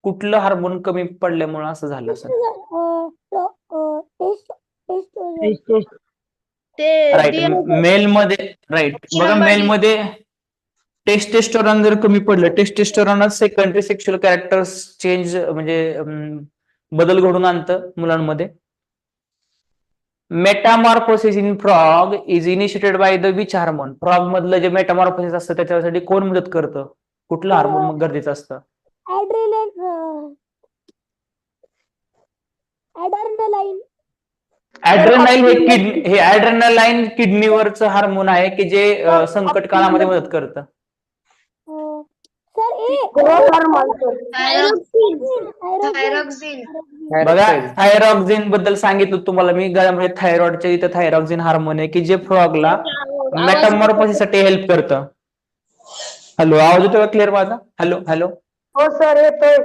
कुठलं हार्मोन कमी पडल्यामुळे असं झालं सर? राईट, मेल मध्ये राईट बघा, मेल मध्ये टेस्टोस्टेरॉन जर कमी पडलं, testosterone secondary sexual characters change म्हणजे बदल घडून आणतं मुलांमध्ये. Metamorphosis in frog is initiated by the which hormone? Frog मधलं जे मेटामॉर्फोसिस असतं त्याच्यासाठी कोण मदत करतं? कुठलं हार्मोन मग गरजेचं असतं? ऍड्रेनालाईन हे ऍड्रेनालाईन किडनीवरचं हार्मोन आहे की जे संकट काळामध्ये मदत करतं. बघा, थायरॉक्सिन बद्दल सांगितलं तुम्हाला मी, गळ्यामध्ये थायरॉइडच्या इथं थायरॉक्सिन हार्मोन आहे की जे फ्रॉगला मेटामॉर्फोसिस साठी हेल्प करतं. हॅलो, आवाज येतोय क्लिअर माझा? Hello hello. हो सर येतोय.